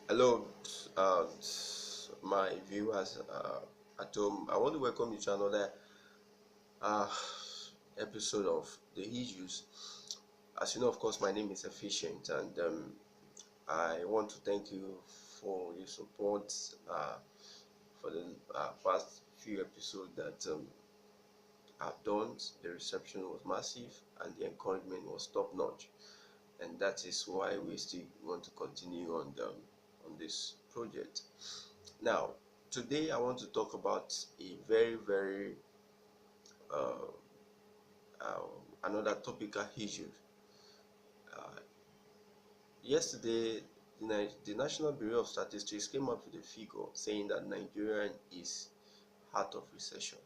Hello, uh, my viewers at home. I want to welcome you to another uh, episode of The Issues. As you know, of course, my name is Efficient, and I want to thank you for your support for the past few episodes that I've done. The reception was massive, and the encouragement was top notch, and that is why we still want to continue on this project. Now, today I want to talk about a very uh, another topical issue. Uh, Yesterday, the National Bureau of Statistics came up with a figure saying that Nigeria is out of recession,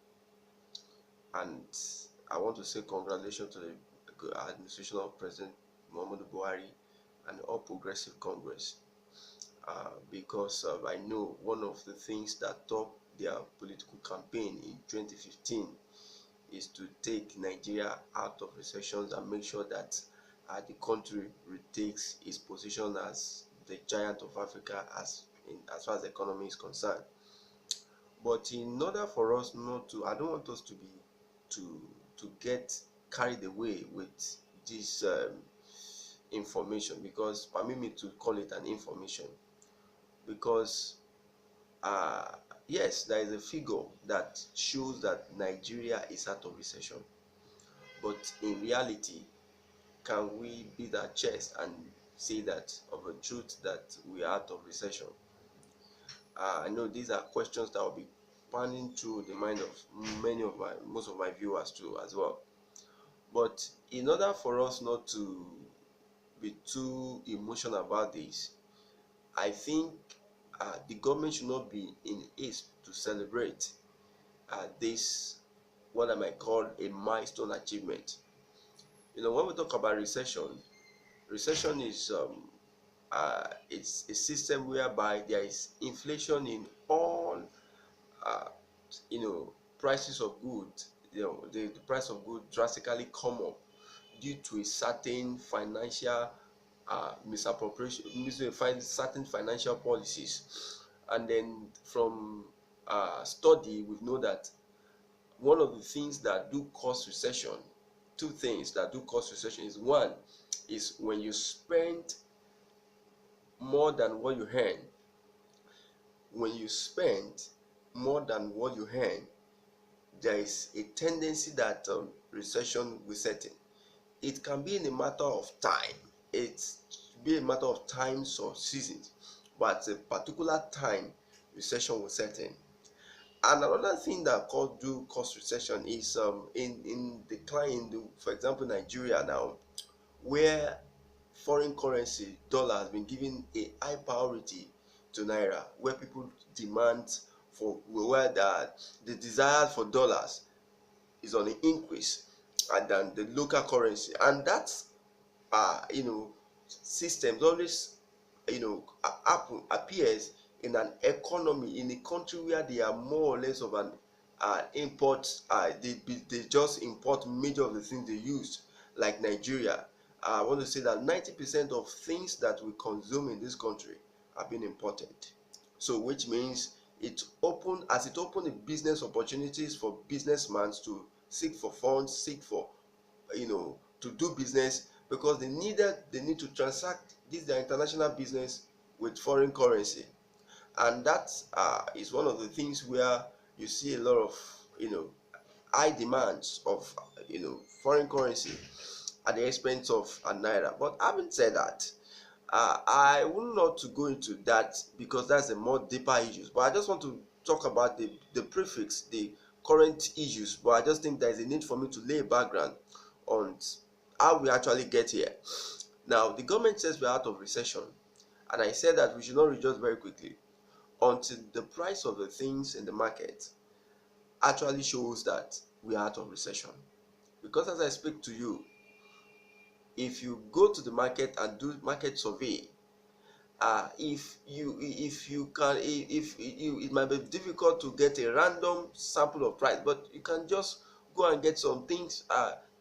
and I want to say congratulations to the administration of President Muhammadu Buhari and All Progressive Congress, because I know one of the things that topped their political campaign in 2015 is to take Nigeria out of recessions and make sure that the country retakes its position as the giant of Africa as far as the economy is concerned. But in order for us not to, I don't want us to be to to get carried away with this information, because permit me to call it an information, because uh, yes, there is a figure that shows that Nigeria is out of recession, but in reality, can we beat our chest and say that of a truth that we are out of recession? I know these are questions that will be panning through the mind of most of my viewers too as well. But in order for us not to be too emotional about this, I think the government should not be in haste to celebrate this, what I might call a milestone achievement. When we talk about recession is it's a system whereby there is inflation in all uh, prices of goods. The price of goods drastically come up due to a certain financial misappropriation, certain financial policies. And then from study, we know that one of the things that do cause recession, two things that do cause recession, is one is when you spend more than what you earn. When you spend more than what you earn, there is a tendency that recession will set in. It can be in a matter of time. It's be a matter of times or seasons, but at a particular time, recession will set in. And another thing that do cause recession is in decline for example, Nigeria now, where foreign currency dollar has been given a high priority to naira, where people demand for where the desire for dollars is on the increase and than the local currency. And that's systems always appears in an economy, in a country where they are more or less of an import. They just import major of the things they use, like Nigeria. I want to say that 90% of things that we consume in this country are being imported. So which means it opened the business opportunities for businessmen to seek for funds, seek for to do business, because they need to transact this their international business with foreign currency. And that is one of the things where you see a lot of high demands of foreign currency at the expense of a naira. But having said that, I will not to go into that because that's a more deeper issues. But I just want to talk about the prefix, the current issues. But I just think there is a need for me to lay a background on how we actually get here. Now, the government says we're out of recession, and I said that we should not rejoice very quickly until the price of the things in the market actually shows that we are out of recession. Because as I speak to you, if you go to the market and do market survey, if you can if you it might be difficult to get a random sample of price, but you can just go and get some things,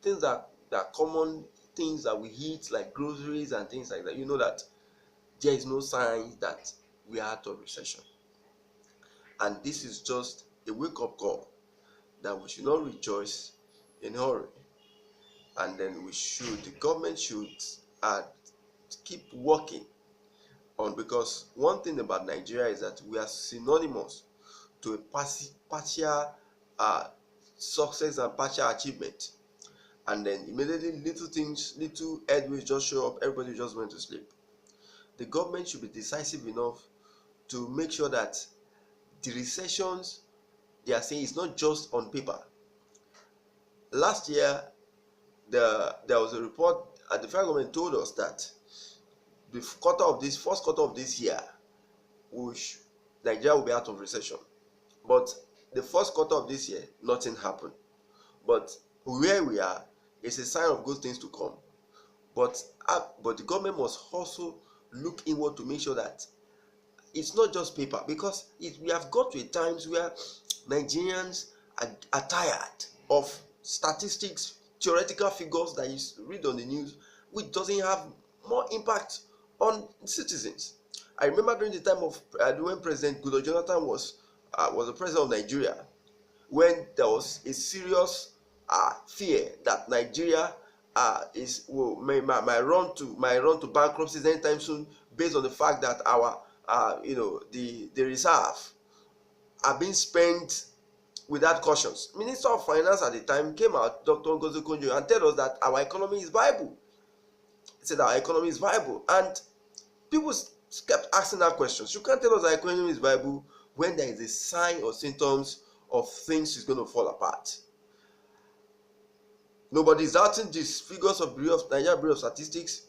things that common things that we eat, like groceries and things like that. You know that there is no sign that we are out of recession. And this is just a wake-up call that we should not rejoice in a hurry. And then the government should uh, keep working on, because one thing about Nigeria is that we are synonymous to a partial uh, success and partial achievement. And then immediately little headwinds just show up, everybody just went to sleep. The government should be decisive enough to make sure that the recessions they are saying is not just on paper. Last year, there was a report, the federal government told us that the first quarter of this year, Nigeria will be out of recession. But the first quarter of this year, nothing happened. But where we are is a sign of good things to come. But the government must also look inward to make sure that it's not just paper, because we have got to a times where Nigerians are tired of statistics, theoretical figures that you read on the news, which doesn't have more impact on citizens. I remember during the time of when President Goodluck Jonathan was the president of Nigeria, when there was a serious fear that Nigeria might run to bankruptcy anytime soon, based on the fact that our the reserve are being spent without cautions. Minister of Finance at the time came out, Dr. Ngozi Konjo, and told us that our economy is viable. He said our economy is viable, and people kept asking that question. You can't tell us our economy is viable when there is a sign or symptoms of things is going to fall apart. Nobody is doubting these figures of Nigeria Bureau of Statistics,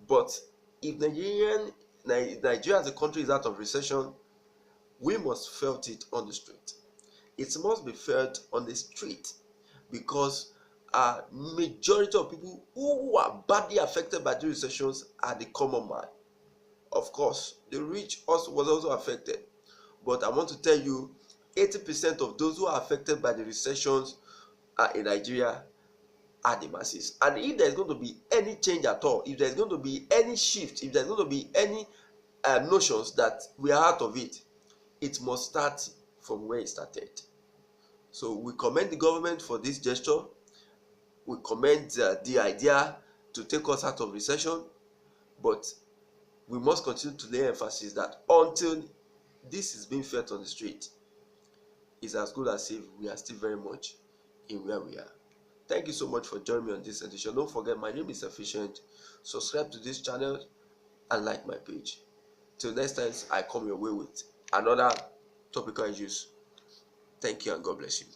but if Nigeria as a country is out of recession, we must felt it on the street. It must be felt on the street, because a majority of people who are badly affected by the recessions are the common man. Of course, the rich was also affected, but I want to tell you, 80% of those who are affected by the recessions in Nigeria are the masses. And if there's going to be any change at all, if there's going to be any shift, if there's going to be any notions that we are out of it, it must start from where it started. So we commend the government for this gesture. We commend the idea to take us out of recession, but we must continue to lay emphasis that until this is being felt on the street, it's as good as if we are still very much in where we are. Thank you so much for joining me on this edition. Don't forget, my name is Sufficient. Subscribe to this channel and like my page. Till next time, I come your way with another topical issues. Thank you and God bless you.